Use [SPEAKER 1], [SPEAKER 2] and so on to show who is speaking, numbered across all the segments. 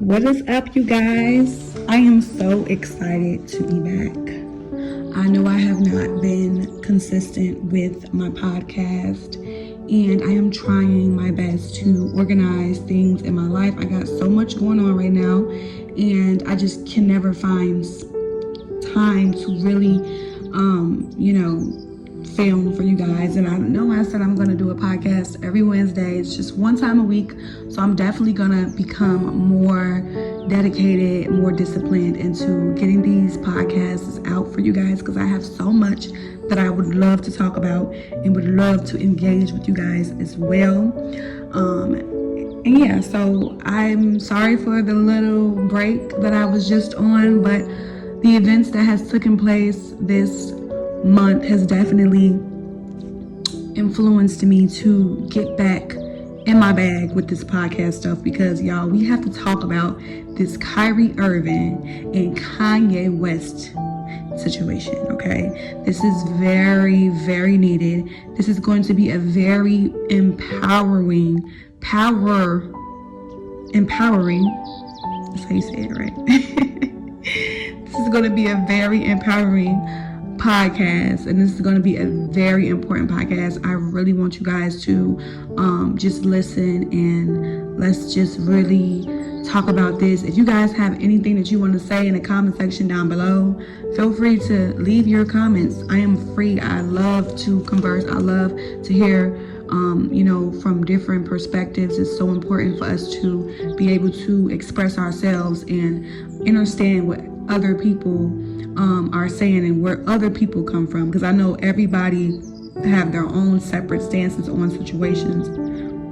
[SPEAKER 1] What is up, you guys? I am so excited to be back. I know I have not been consistent with my podcast, and I am trying my best to organize things in my life. I got so much going on right now, and I just can never find time to really, film for you guys. And I know I said I'm going to do a podcast every Wednesday. It's just one time a week. So I'm definitely going to become more dedicated, more disciplined into getting these podcasts out for you guys, because I have so much that I would love to talk about and would love to engage with you guys as well. So I'm sorry for the little break that I was just on, but the events that has taken place this month has definitely influenced me to get back in my bag with this podcast stuff, because y'all, we have to talk about this Kyrie Irving and Kanye West situation, okay? This is very, very needed. This is going to be a very empowering, that's how you say it, right? This is going to be a very empowering podcast, and this is going to be a very important podcast. I really want you guys to just listen, and let's just really talk about this. If you guys have anything that you want to say in the comment section down below, feel free to leave your comments. I am free. I love to converse. I love to hear from different perspectives. It's so important for us to be able to express ourselves and understand what other people are saying and where other people come from, because I know everybody have their own separate stances on situations.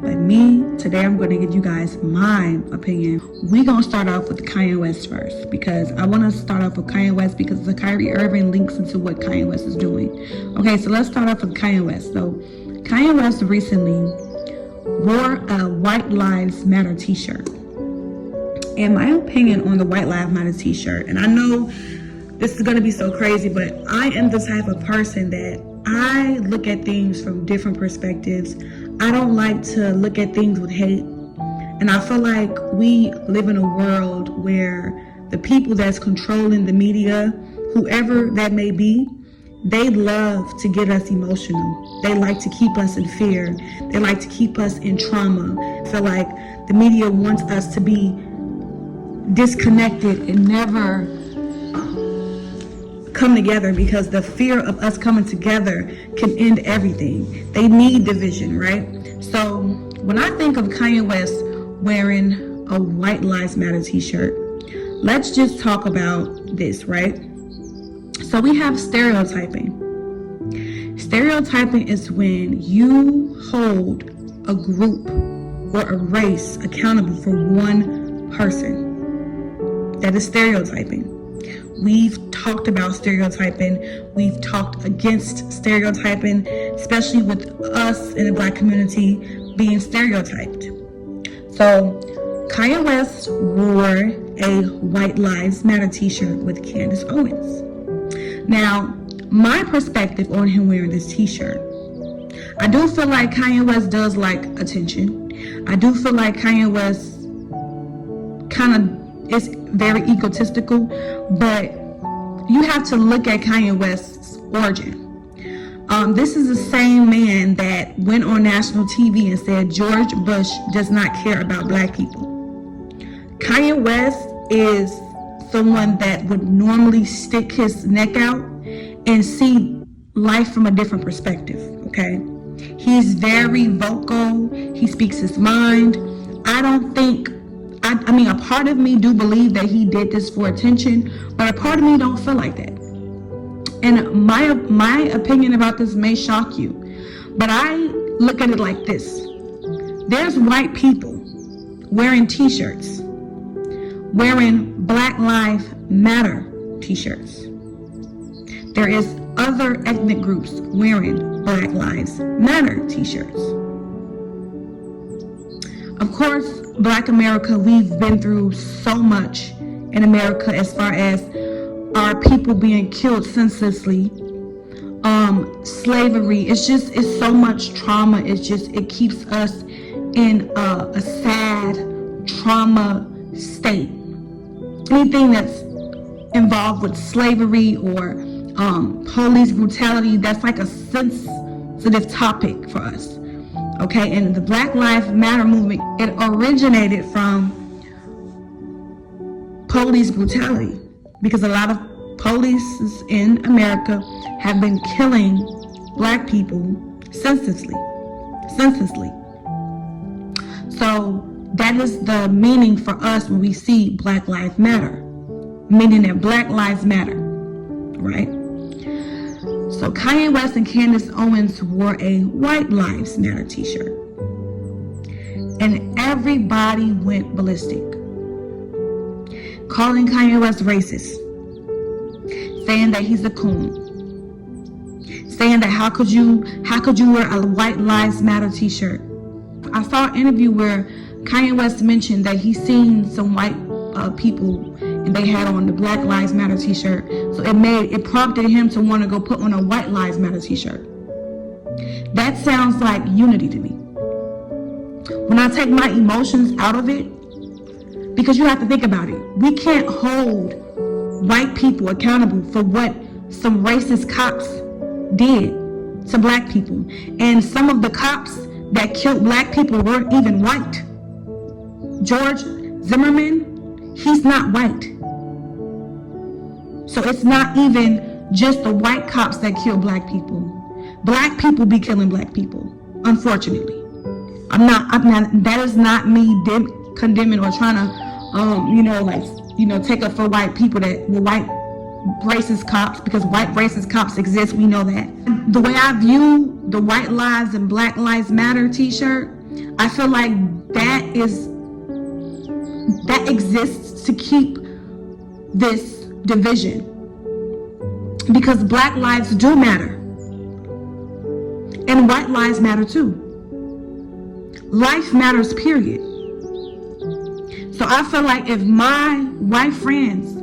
[SPEAKER 1] But me, today I'm going to give you guys my opinion. We're going to start off with Kanye West first, because I want to start off with Kanye West because the Kyrie Irving links into what Kanye West is doing. Okay, so let's start off with Kanye West. So Kanye West recently wore a White Lives Matter t-shirt. And my opinion on the White Lives Matter t-shirt, and I know this is going to be so crazy, but I am the type of person that I look at things from different perspectives. I don't like to look at things with hate. And I feel like we live in a world where the people that's controlling the media, whoever that may be, they love to get us emotional. They like to keep us in fear. They like to keep us in trauma. I feel like the media wants us to be disconnected and never come together, because the fear of us coming together can end everything. They need division, right? So when I think of Kanye West wearing a White Lives Matter t-shirt, let's just talk about this, right? So we have stereotyping. Stereotyping is when you hold a group or a race accountable for one person. That is stereotyping. We've talked about stereotyping. We've talked against stereotyping, especially with us in the Black community being stereotyped. So Kanye West wore a White Lives Matter t-shirt with Candace Owens. Now, my perspective on him wearing this t-shirt, I do feel like Kanye West does like attention. I do feel like Kanye West kind of is very egotistical, but you have to look at Kanye West's origin. This is the same man that went on national TV and said George Bush does not care about Black people. Kanye West is someone that would normally stick his neck out and see life from a different perspective, okay? He's very vocal. He speaks his mind. I mean, a part of me do believe that he did this for attention, but a part of me don't feel like that. And my opinion about this may shock you, but I look at it like this. There's white people wearing t-shirts, wearing Black Lives Matter t-shirts. There is other ethnic groups wearing Black Lives Matter t-shirts. Of course, Black America, we've been through so much in America as far as our people being killed senselessly, slavery. It's so much trauma. It keeps us in a sad, trauma state, anything that's involved with slavery or police brutality, that's like a sensitive topic for us. Okay, and the Black Lives Matter movement, it originated from police brutality, because a lot of police in America have been killing black people senselessly. So that is the meaning for us when we see Black Lives Matter, meaning that Black Lives Matter, right? So Kanye West and Candace Owens wore a White Lives Matter t-shirt, and everybody went ballistic, calling Kanye West racist, saying that he's a coon, saying that how could you wear a White Lives Matter t-shirt. I saw an interview where Kanye West mentioned that he's seen some white people and they had on the Black Lives Matter t-shirt, so it prompted him to want to go put on a White Lives Matter t-shirt. That sounds like unity to me. When I take my emotions out of it, because you have to think about it, we can't hold white people accountable for what some racist cops did to black people. And some of the cops that killed black people weren't even white. George Zimmerman, he's not white. So it's not even just the white cops that kill black people. Black people be killing black people, unfortunately. I'm not, that is not me condemning or trying to, take up for white people that were white racist cops, because white racist cops exist, we know that. The way I view the White Lives and Black Lives Matter t-shirt, I feel like that exists to keep this division, because black lives do matter and white lives matter too. Life matters, period. So I feel like if my white friends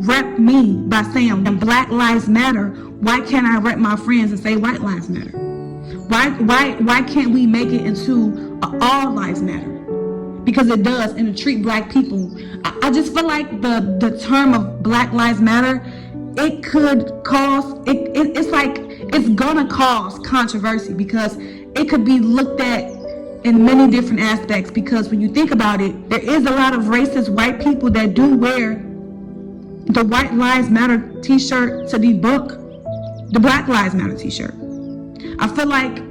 [SPEAKER 1] rep me by saying Black Lives Matter, why can't I rep my friends and say White Lives Matter? Why can't we make it into All Lives Matter? Because it does, and to treat black people. I just feel like the term of Black Lives Matter, it could cause, it's gonna cause controversy, because it could be looked at in many different aspects. Because when you think about it, there is a lot of racist white people that do wear the White Lives Matter t-shirt to debunk the Black Lives Matter t-shirt. I feel like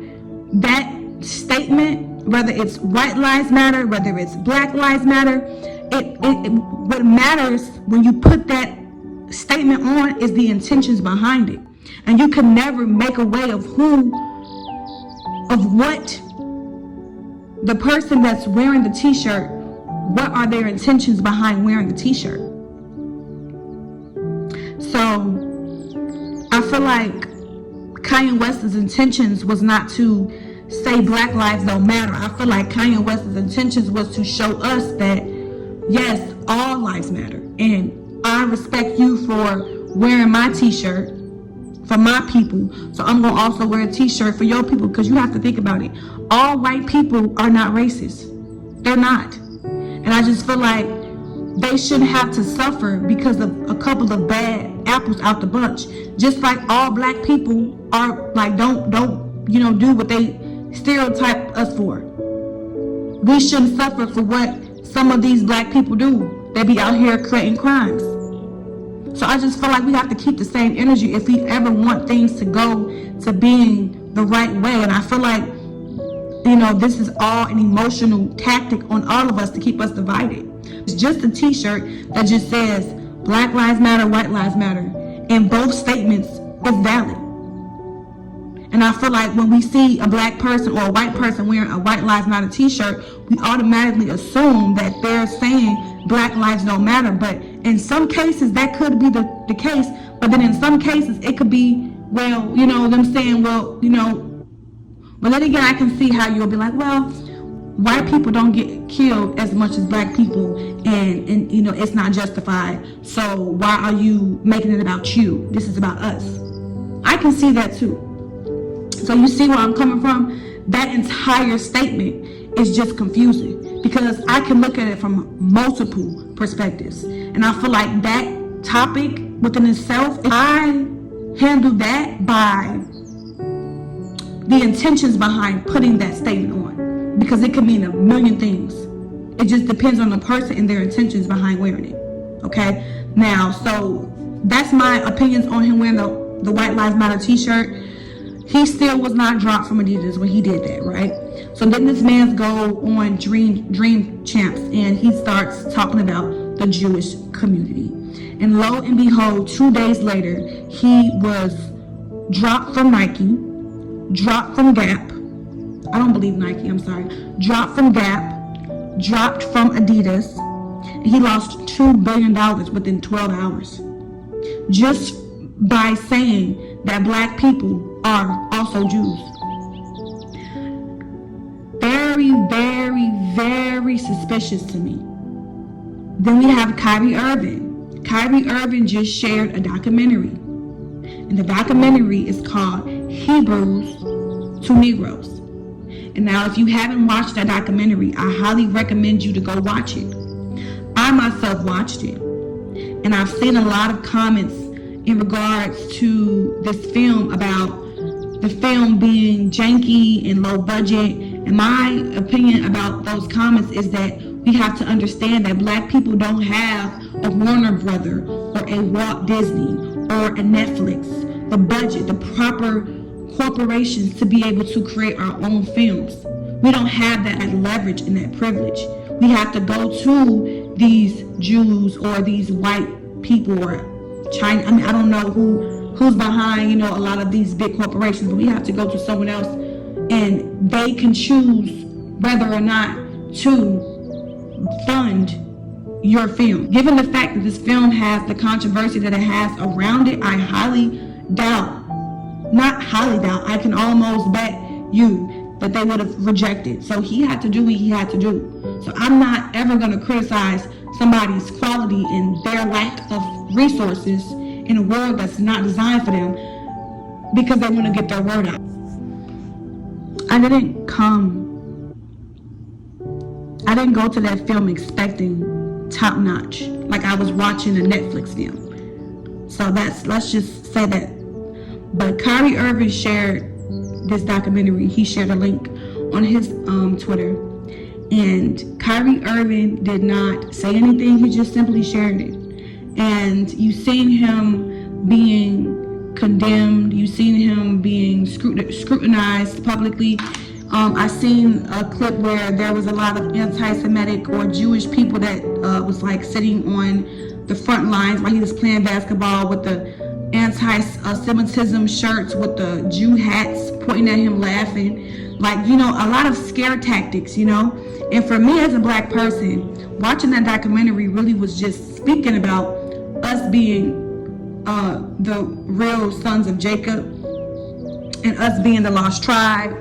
[SPEAKER 1] that statement, whether it's White Lives Matter, whether it's Black Lives Matter, what matters when you put that statement on is the intentions behind it. And you can never make a way of what the person that's wearing the t-shirt, what are their intentions behind wearing the t-shirt. So I feel like Kanye West's intentions was not to say Black lives don't matter. I feel like Kanye West's intentions was to show us that yes, all lives matter, and I respect you for wearing my t-shirt for my people, so I'm gonna also wear a t-shirt for your people. Because you have to think about it, all white people are not racist. They're not. And I just feel like they shouldn't have to suffer because of a couple of bad apples out the bunch. Just like all black people are like, don't do what they stereotype us for. We shouldn't suffer for what some of these black people do. They be out here creating crimes. So I just feel like we have to keep the same energy if we ever want things to go to being the right way. And I feel like, this is all an emotional tactic on all of us to keep us divided. It's just a t-shirt that just says Black Lives Matter, White Lives Matter, and both statements is valid. And I feel like when we see a black person or a white person wearing a White Lives Matter t-shirt, we automatically assume that they're saying black lives don't matter. But in some cases, that could be the case. But then in some cases, it could be, them saying, but then again, I can see how you'll be like, white people don't get killed as much as black people, and it's not justified. So why are you making it about you? This is about us. I can see that too. So you see where I'm coming from? That entire statement is just confusing, because I can look at it from multiple perspectives. And I feel like that topic within itself, I handle that by the intentions behind putting that statement on, because it can mean a million things. It just depends on the person and their intentions behind wearing it. Okay, now, so that's my opinions on him wearing the White Lives Matter t-shirt. He still was not dropped from Adidas when he did that, right? So then this man's go on Dream Champs, and he starts talking about the Jewish community. And lo and behold, 2 days later, he was dropped from Nike, dropped from Gap. I don't believe Nike, I'm sorry. Dropped from Gap, dropped from Adidas. And he lost $2 billion within 12 hours. Just by saying that black people are also Jews. Very, very, very suspicious to me. Then we have Kyrie Irving. Kyrie Irving just shared a documentary. And the documentary is called Hebrews to Negroes. And now if you haven't watched that documentary, I highly recommend you to go watch it. I myself watched it. And I've seen a lot of comments in regards to this film about the film being janky and low budget. And my opinion about those comments is that we have to understand that black people don't have a Warner Brother or a Walt Disney or a Netflix, the budget, the proper corporations to be able to create our own films. We don't have that leverage and that privilege. We have to go to these Jews or these white people or China. I mean, I don't know who's behind, a lot of these big corporations, but we have to go to someone else, and they can choose whether or not to fund your film. Given the fact that this film has the controversy that it has around it, I can almost bet you that they would have rejected. So he had to do what he had to do. So I'm not ever going to criticize somebody's quality and their lack of resources in a world that's not designed for them because they want to get their word out. I didn't go to that film expecting top notch, like I was watching a Netflix film. So let's just say that. But Kyrie Irving shared this documentary. He shared a link on his Twitter, and Kyrie Irving did not say anything. He just simply shared it. And you seen him being condemned. You seen him being scrutinized publicly. I seen a clip where there was a lot of anti-Semitic or Jewish people that was like sitting on the front lines while he was playing basketball with the anti-Semitism shirts with the Jew hats, pointing at him, laughing. Like, a lot of scare tactics, And for me as a black person, watching that documentary really was just speaking about us being the real sons of Jacob and us being the lost tribe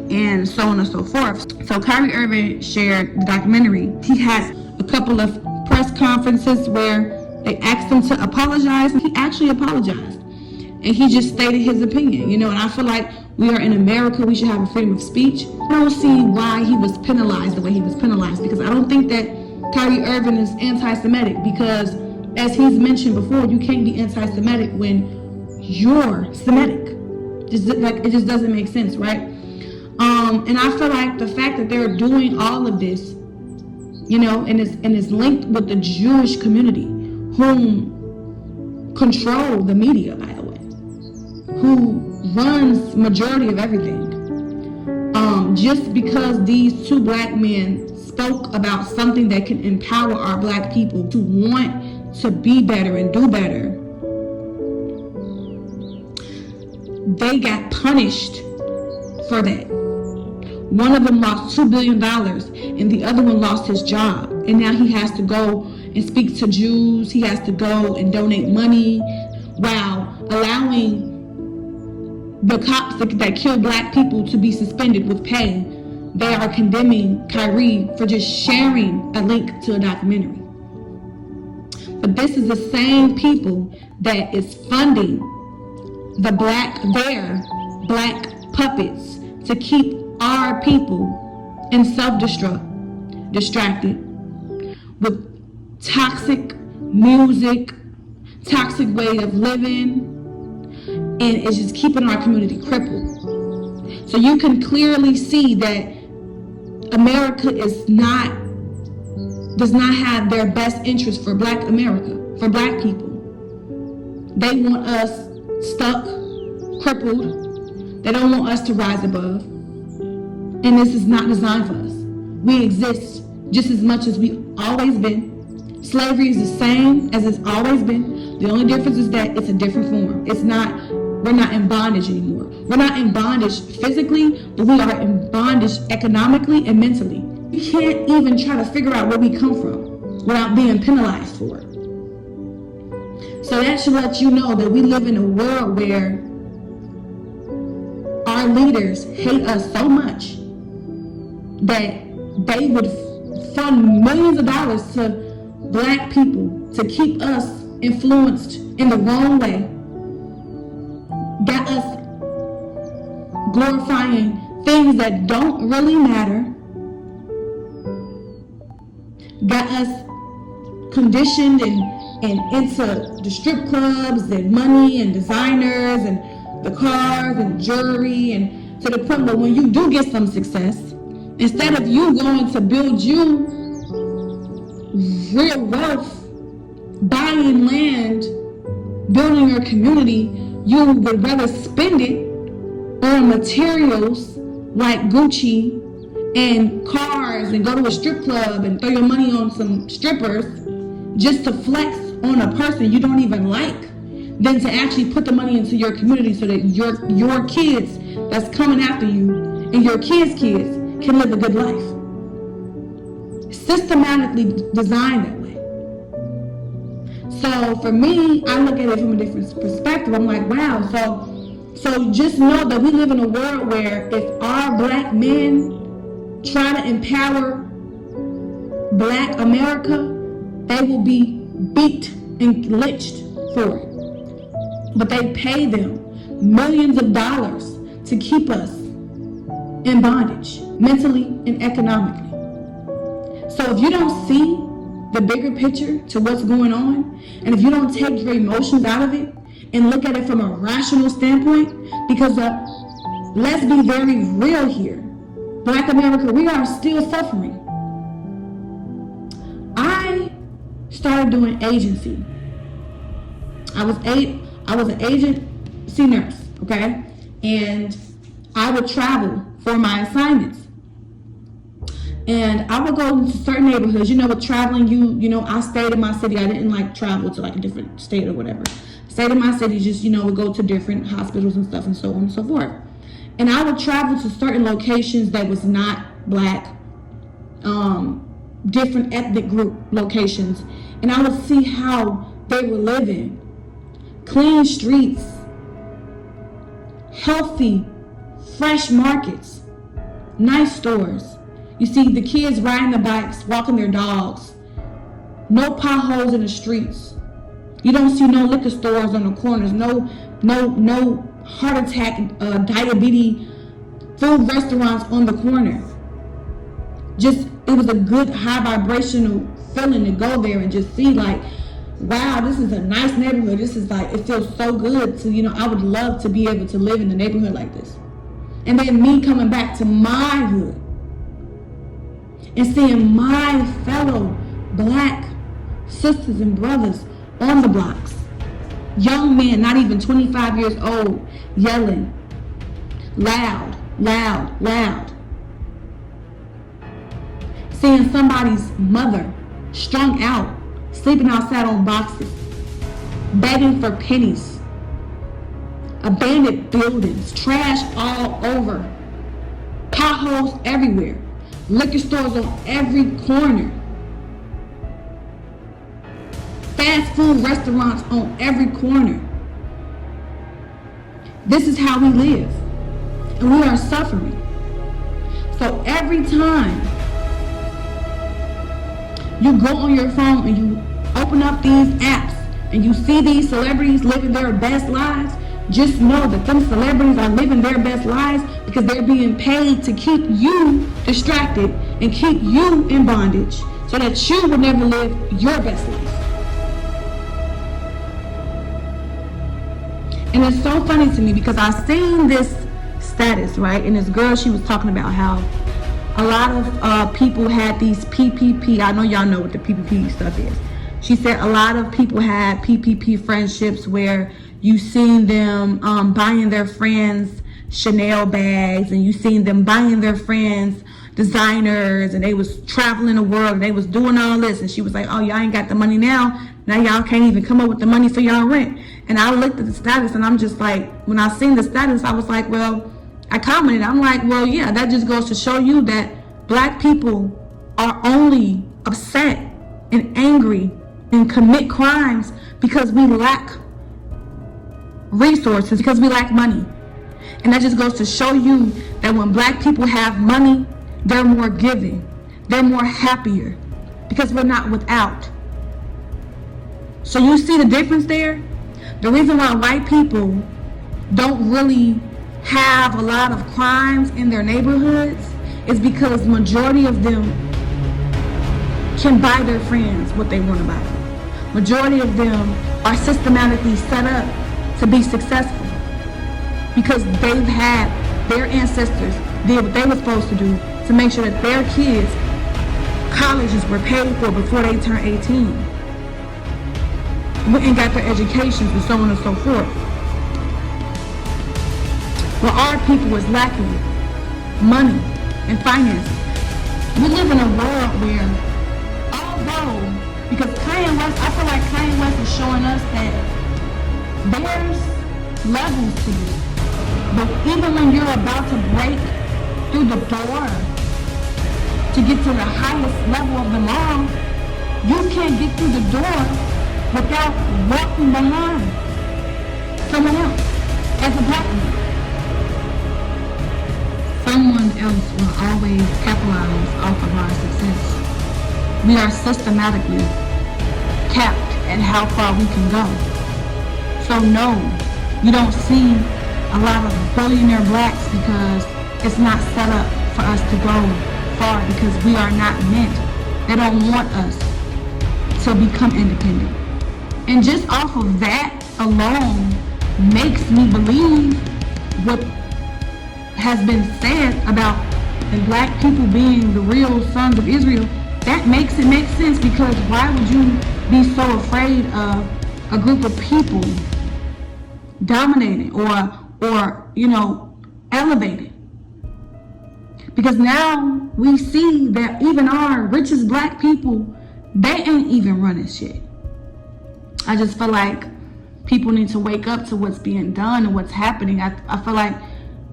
[SPEAKER 1] and so on and so forth. So Kyrie Irving shared the documentary. He has a couple of press conferences where they asked him to apologize, and he actually apologized. And he just stated his opinion, and I feel like we are in America, we should have a freedom of speech. I don't see why he was penalized the way he was penalized, because I don't think that Kyrie Irving is anti-Semitic, because as he's mentioned before, you can't be anti-Semitic when you're Semitic. It just doesn't make sense, right? And I feel like the fact that they're doing all of this, and it's linked with the Jewish community, whom control the media, by the way, who runs majority of everything. Just because these two black men spoke about something that can empower our black people to want to be better and do better, they got punished for that. One of them lost $2 billion and the other one lost his job. And now he has to go and speak to Jews. He has to go and donate money while allowing the cops that kill black people to be suspended with pay. They are condemning Kyrie for just sharing a link to a documentary. But this is the same people that is funding their black puppets to keep our people in self-destruct. distracted with toxic music, toxic way of living, and it's just keeping our community crippled. So you can clearly see that America does not have their best interest for Black America, for Black people. They want us stuck, crippled. They don't want us to rise above. And this is not designed for us. We exist just as much as we always been. Slavery is the same as it's always been. The only difference is that it's a different form. We're not in bondage anymore. We're not in bondage physically, but we are in bondage economically and mentally. You can't even try to figure out where we come from without being penalized for it. So that should let you know that we live in a world where our leaders hate us so much that they would fund millions of dollars to Black people to keep us influenced in the wrong way, got us glorifying things that don't really matter, got us conditioned and into the strip clubs and money and designers and the cars and jewelry, and to the point where when you do get some success, instead of you going to build you real wealth, buying land, building your community, you would rather spend it on materials like Gucci and cars and go to a strip club and throw your money on some strippers just to flex on a person you don't even like, than to actually put the money into your community so that your kids that's coming after you and your kids' kids can live a good life. Systematically designed that way. So for me, I look at it from a different perspective. I'm like, wow, so just know that we live in a world where if our Black men try to empower Black America, they will be beat and lynched for it. But they pay them millions of dollars to keep us in bondage, mentally and economically. So if you don't see the bigger picture to what's going on, and if you don't take your emotions out of it and look at it from a rational standpoint, because let's be very real here, Black America, we are still suffering. I started doing agency. I was an agency nurse, okay? And I would travel for my assignments. And I would go into certain neighborhoods. With traveling, you know, I stayed in my city. I didn't like travel to like a different state or whatever. Stayed in my city, just, would go to different hospitals and stuff and so on and so forth. And I would travel to certain locations that was not Black, different ethnic group locations. And I would see how they were living. Clean streets, healthy, fresh markets, nice stores. You see the kids riding the bikes, walking their dogs. No potholes in the streets. You don't see no liquor stores on the corners. No heart attack, diabetes, food restaurants on the corner. Just, it was a good high vibrational feeling to go there and just see like, wow, this is a nice neighborhood. This is like, it feels so good to, I would love to be able to live in a neighborhood like this. And then me coming back to my hood and seeing my fellow Black sisters and brothers on the blocks. Young men, not even 25 years old, yelling, loud, loud, loud. Seeing somebody's mother strung out, sleeping outside on boxes, begging for pennies, abandoned buildings, trash all over, potholes everywhere, liquor stores on every corner, fast food restaurants on every corner. This is how we live, and we are suffering. So every time you go on your phone and you open up these apps and you see these celebrities living their best lives, just know that them celebrities are living their best lives because they're being paid to keep you distracted and keep you in bondage so that you will never live your best life. And it's so funny to me because I seen this status, right? And this girl, she was talking about how a lot of people had these PPP. I know y'all know what the PPP stuff is. She said a lot of people had PPP friendships where you seen them buying their friends Chanel bags, and you seen them buying their friends designers, and they was traveling the world, and they was doing all this. And she was like, oh, y'all ain't got the money now y'all can't even come up with the money for y'all rent. And I looked at the status, and I'm just like, when I seen the status, I was like, well, I commented, I'm like, well, yeah, that just goes to show you that Black people are only upset and angry and commit crimes because we lack resources, because we lack money. And that just goes to show you that when Black people have money, they're more giving, they're more happier, because we're not without. So you see the difference there? The reason why white people don't really have a lot of crimes in their neighborhoods is because majority of them can buy their friends what they want to buy. Majority of them are systematically set up to be successful because they've had their ancestors did what they were supposed to do to make sure that their kids' colleges were paid for before they turned 18. Went and got their educations and so on and so forth. Well, our people is lacking money and finances. We live in a world where, although, because Kanye West, I feel like Kanye West is showing us that there's levels to you. But even when you're about to break through the door to get to the highest level of them all, you can't get through the door without walking behind someone else as a Black man. Someone else will always capitalize off of our success. We are systematically capped at how far we can go. So no, you don't see a lot of billionaire Blacks because it's not set up for us to go far, because we are not meant. They don't want us to become independent. And just off of that alone makes me believe what has been said about the Black people being the real sons of Israel. That makes it make sense, because why would you be so afraid of a group of people dominating or elevating? Because now we see that even our richest Black people, they ain't even running shit. I just feel like people need to wake up to what's being done and what's happening. I feel like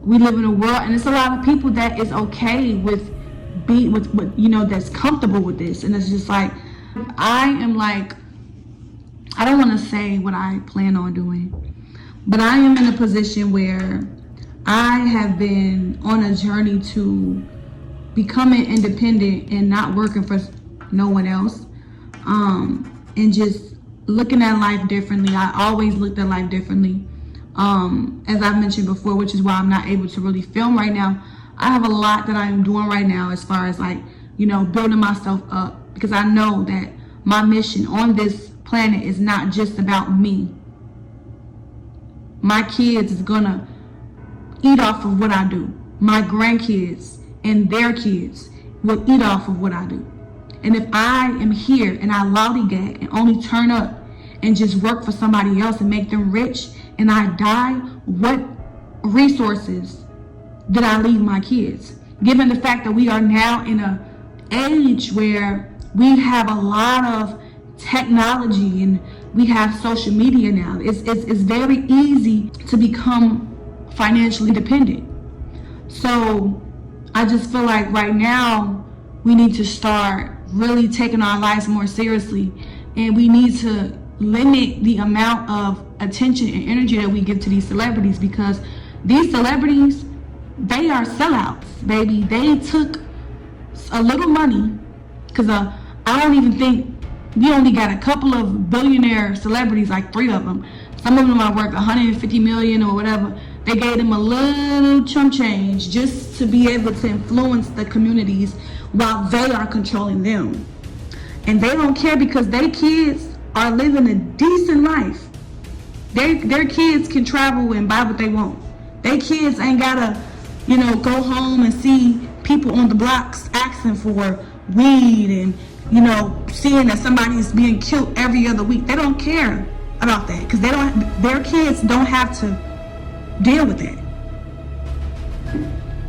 [SPEAKER 1] we live in a world, and it's a lot of people that is okay with being with that's comfortable with this. And it's just like, I am like, I don't want to say what I plan on doing, but I am in a position where I have been on a journey to becoming independent and not working for no one else, and just looking at life differently. I always looked at life differently, as I've mentioned before, which is why I'm not able to really film right now. I have a lot that I'm doing right now as far as building myself up, because I know that my mission on this planet is not just about me. My kids is gonna eat off of what I do. My grandkids and their kids will eat off of what I do. And if I am here and I lollygag and only turn up and just work for somebody else and make them rich, and I die, what resources did I leave my kids? Given the fact that we are now in an age where we have a lot of technology and we have social media now, it's very easy to become financially dependent. So I just feel like right now we need to start really taking our lives more seriously, and we need to limit the amount of attention and energy that we give to these celebrities, because these celebrities, they are sellouts, baby. They took a little money, because I don't even think, we only got a couple of billionaire celebrities, like 3 of them. Some of them are worth 150 million or whatever. They gave them a little chump change just to be able to influence the communities while they are controlling them. And they don't care because their kids are living a decent life. Their kids can travel and buy what they want. Their kids ain't gotta, go home and see people on the blocks asking for weed and, seeing that somebody's being killed every other week. They don't care about that because their kids don't have to deal with that.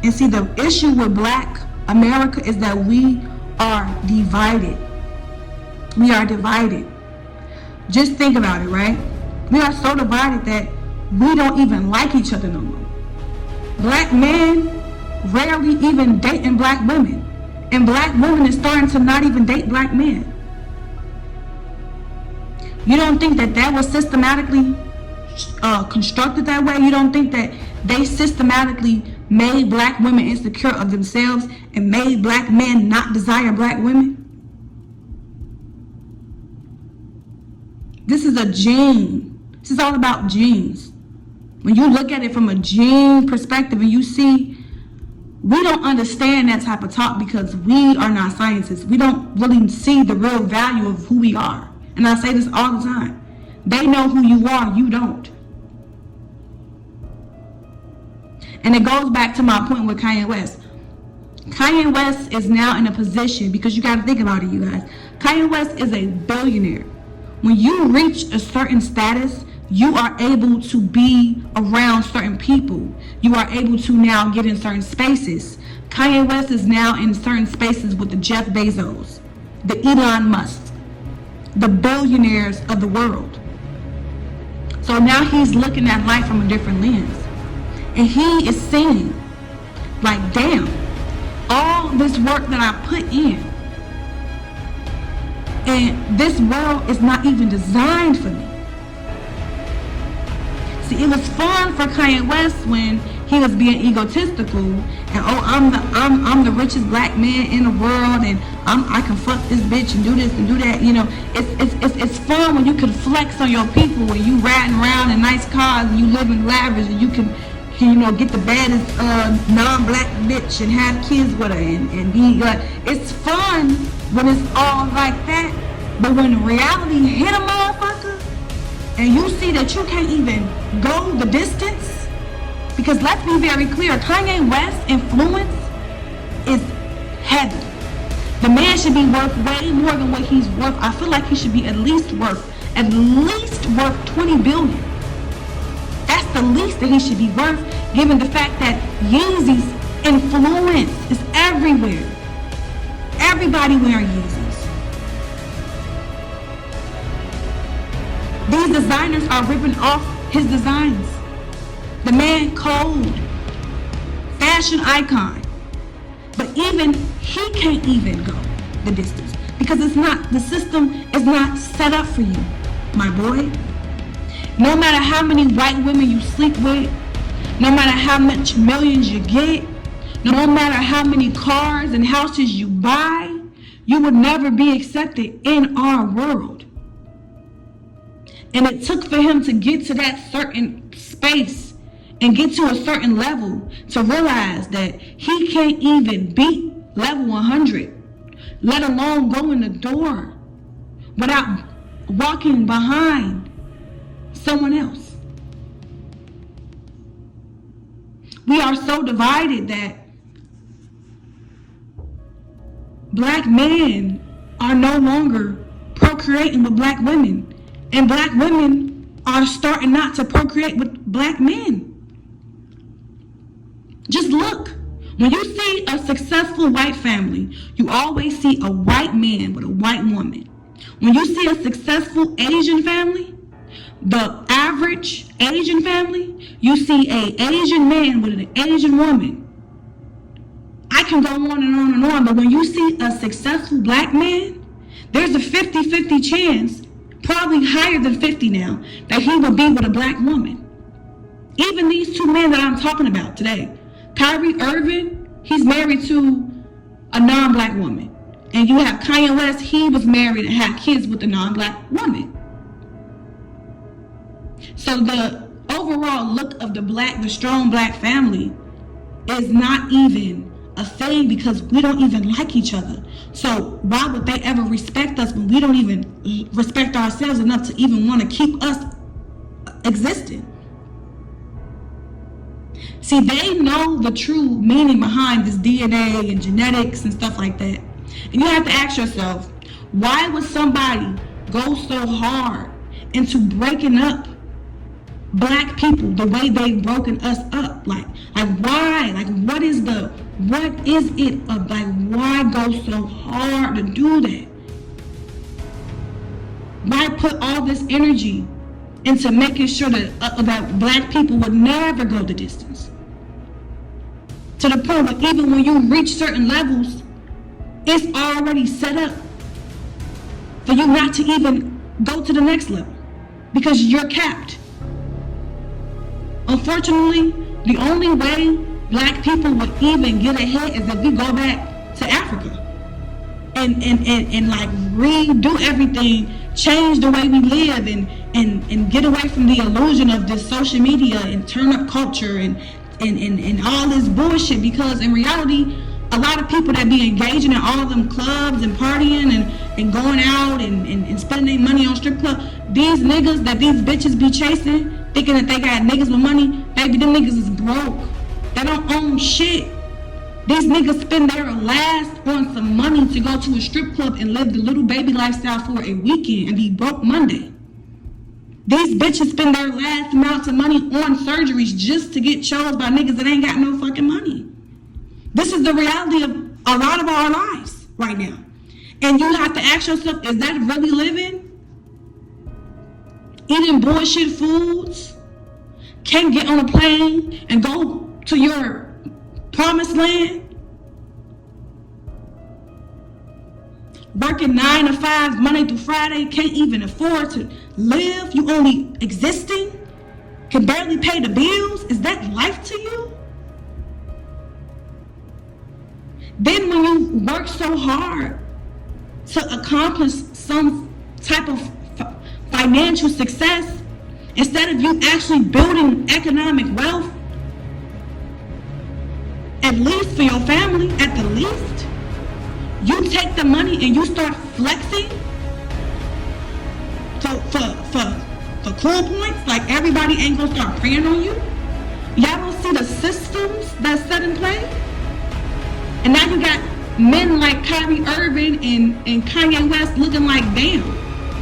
[SPEAKER 1] And see, the issue with Black America is that we are divided. We are divided. Just think about it, right? We are so divided that we don't even like each other no more. Black men rarely even dating Black women. And Black women is starting to not even date Black men. You don't think that was systematically constructed that way? You don't think that they systematically made Black women insecure of themselves and made Black men not desire Black women? This is a gene. This is all about genes. When you look at it from a gene perspective and you see, we don't understand that type of talk because we are not scientists. We don't really see the real value of who we are. And I say this all the time. They know who you are, you don't. And it goes back to my point with Kanye West. Kanye West is now in a position, because you got to think about it, you guys. Kanye West is a billionaire. When you reach a certain status, you are able to be around certain people. You are able to now get in certain spaces. Kanye West is now in certain spaces with the Jeff Bezos, the Elon Musk, the billionaires of the world. So now he's looking at life from a different lens. And he is seeing, like, damn, all this work that I put in, and this world is not even designed for me. See, it was fun for Kanye West when he was being egotistical and I'm the richest Black man in the world and I can fuck this bitch and do this and do that. It's fun when you can flex on your people, when you riding around in nice cars and you live in lavish and you can get the baddest non-Black bitch and have kids with her and be like, it's fun when it's all like that. But when reality hit a motherfucker and you see that you can't even go the distance, because let's be very clear, Kanye West's influence is heavy. The man should be worth way more than what he's worth. I feel like he should be at least worth 20 billion. That's the least that he should be worth, given the fact that Yeezy's influence is everywhere. Everybody wearing Yeezys. These designers are ripping off his designs. The man cold, fashion icon. But even he can't even go the distance because the system is not set up for you, my boy. No matter how many white women you sleep with, no matter how much millions you get, no matter how many cars and houses you buy, you would never be accepted in our world. And it took for him to get to that certain space and get to a certain level to realize that he can't even beat level 100, let alone go in the door without walking behind someone else. We are so divided that Black men are no longer procreating with Black women, and Black women are starting not to procreate with Black men. Just look. When you see a successful white family, you always see a white man with a white woman. When you see a successful Asian family, the average Asian family, you see an Asian man with an Asian woman. I can go on and on and on, but when you see a successful Black man, there's a 50-50 chance, probably higher than 50 now, that he will be with a Black woman. Even these two men that I'm talking about today, Kyrie, Irving, he's married to a non-Black woman. And you have Kanye West, he was married and had kids with a non-Black woman. So the overall look of the strong black family is not even a thing, because we don't even like each other. So why would they ever respect us when we don't even respect ourselves enough to even want to keep us existing? See, they know the true meaning behind this DNA and genetics and stuff like that. And you have to ask yourself, why would somebody go so hard into breaking up black people the way they've broken us up? Like why? Like what is it of, like, why go so hard to do that? Why put all this energy into making sure that black people would never go the distance? To the point where even when you reach certain levels, it's already set up for you not to even go to the next level because you're capped. Unfortunately, the only way black people would even get ahead is if we go back to Africa and like redo everything, change the way we live, and get away from the illusion of this social media and turn up culture and all this bullshit. Because in reality, a lot of people that be engaging in all them clubs and partying and going out and spending their money on strip club, these niggas that these bitches be chasing, thinking that they got niggas with money, baby, them niggas is broke. They don't own shit. These niggas spend their last on some money to go to a strip club and live the little baby lifestyle for a weekend and be broke Monday. These bitches spend their last amounts of money on surgeries just to get chose by niggas that ain't got no fucking money. This is the reality of a lot of our lives right now. And you have to ask yourself, is that really living? Eating bullshit foods? Can't get on a plane and go to your promised land? Working 9 to 5 Monday through Friday, can't even afford to live, you only existing, can barely pay the bills. Is that life to you? Then when you work so hard to accomplish some type of financial success, instead of you actually building economic wealth, at least for your family, at the least, you take the money and you start flexing for cool points. Like everybody ain't gonna start preying on you. Y'all don't see the systems that's set in play. And now you got men like Kyrie, Irving, and Kanye West looking like damn.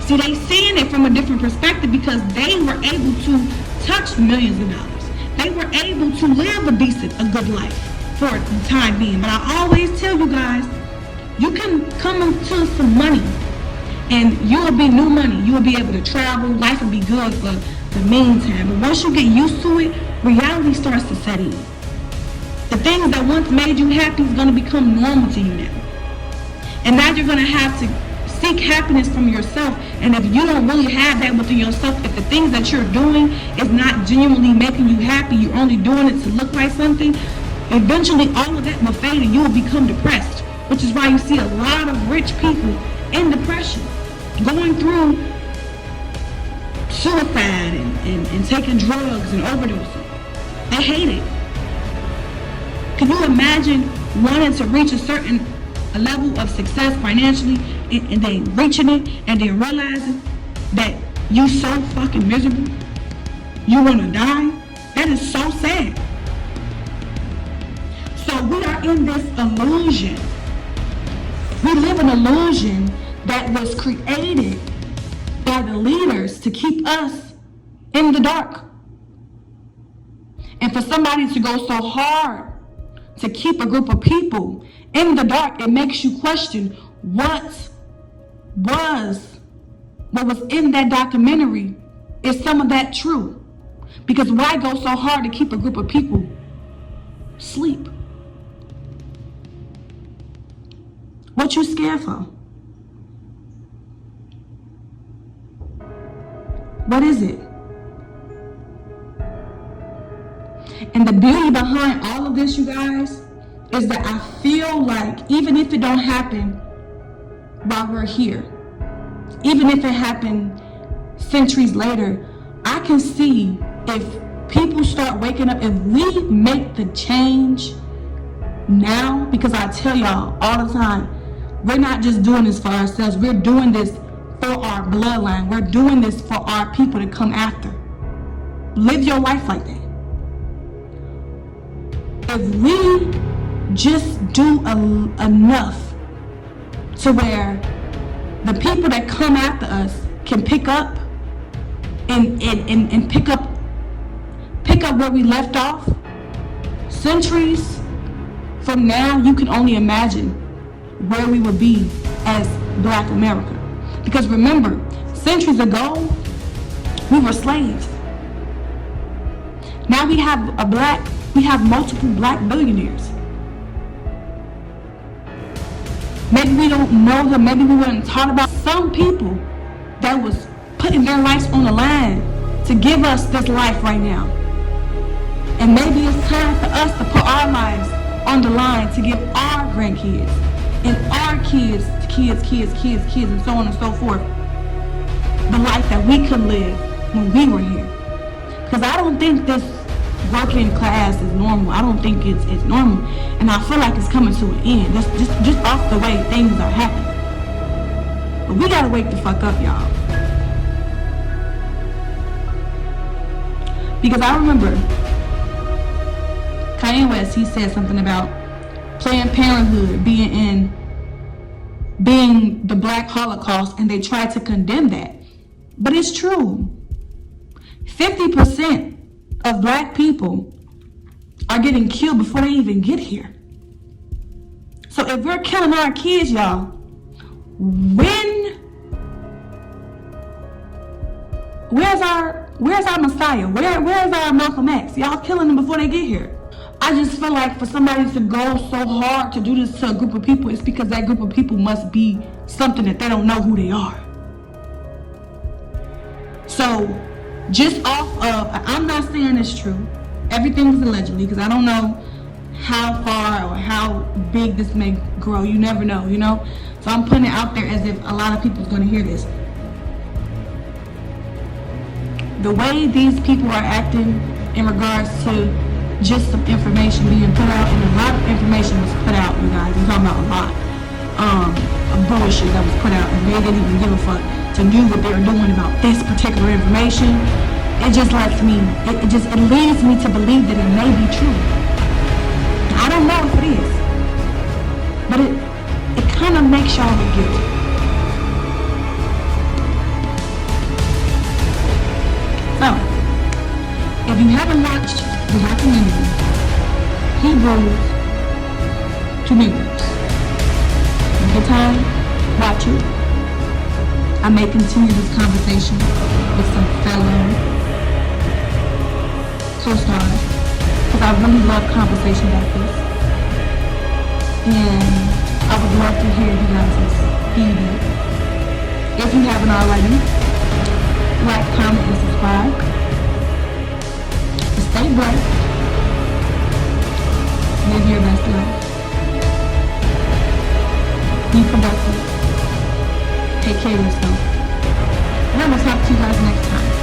[SPEAKER 1] See, they seeing it from a different perspective because they were able to touch millions of dollars. They were able to live a good life for the time being. But I always tell you guys, you can come into some money and you will be new money. You will be able to travel. Life will be good for the meantime. But once you get used to it, reality starts to set in. The things that once made you happy is going to become normal to you now. And now you're going to have to seek happiness from yourself. And if you don't really have that within yourself, if the things that you're doing is not genuinely making you happy, you're only doing it to look like something, eventually all of that will fade and you will become depressed. Which is why you see a lot of rich people in depression, going through suicide and taking drugs and overdosing. They hate it. Can you imagine wanting to reach a certain level of success financially and then reaching it and then realizing that you so fucking miserable, you want to die? That is so sad. So we are in this illusion. We live an illusion that was created by the leaders to keep us in the dark. And for somebody to go so hard to keep a group of people in the dark, it makes you question what was in that documentary. Is some of that true? Because why go so hard to keep a group of people asleep? What you scared for? What is it? And the beauty behind all of this, you guys, is that I feel like even if it don't happen while we're here, even if it happened centuries later, I can see if people start waking up, if we make the change now, because I tell y'all all the time, we're not just doing this for ourselves, we're doing this for our bloodline. We're doing this for our people to come after. Live your life like that. If we just do enough to where the people that come after us can pick up and pick up where we left off, centuries from now, you can only imagine where we would be as Black America. Because remember, centuries ago, we were slaves. Now we have multiple Black billionaires. Maybe we don't know them, maybe we weren't taught about some people that was putting their lives on the line to give us this life right now. And maybe it's time for us to put our lives on the line to give our grandkids and our kids, and so on and so forth, the life that we could live when we were here. Because I don't think this working class is normal. I don't think it's normal. And I feel like it's coming to an end. Just off the way things are happening. But we gotta wake the fuck up, y'all. Because I remember Kanye West, he said something about Planned Parenthood being the Black Holocaust, and they tried to condemn that. But it's true. 50% of Black people are getting killed before they even get here. So if we're killing our kids, y'all, where's our Messiah? Where's our Malcolm X? Y'all killing them before they get here. I just feel like for somebody to go so hard to do this to a group of people, it's because that group of people must be something that they don't know who they are. So just off of, I'm not saying it's true. Everything is allegedly, because I don't know how far or how big this may grow. You never know, you know? So I'm putting it out there as if a lot of people is going to hear this. The way these people are acting in regards to just some information being put out, and a lot of information was put out, you guys. I'm talking about a lot of bullshit that was put out, and they didn't even give a fuck to know what they were doing about this particular information. It just lets me, it leads me to believe that it may be true. I don't know if it is, but it kind of makes y'all look guilty. So, if you haven't watched the documentary, Hebrews to Negroes, take time, watch it. I may continue this conversation with some fellow co-stars, because I really love conversation like this. And I would love to hear you guys' feedback. If you haven't already, like, comment, and subscribe. Stay blessed. Live your best life. Be productive. Take care of yourself. And I will talk to you guys next time.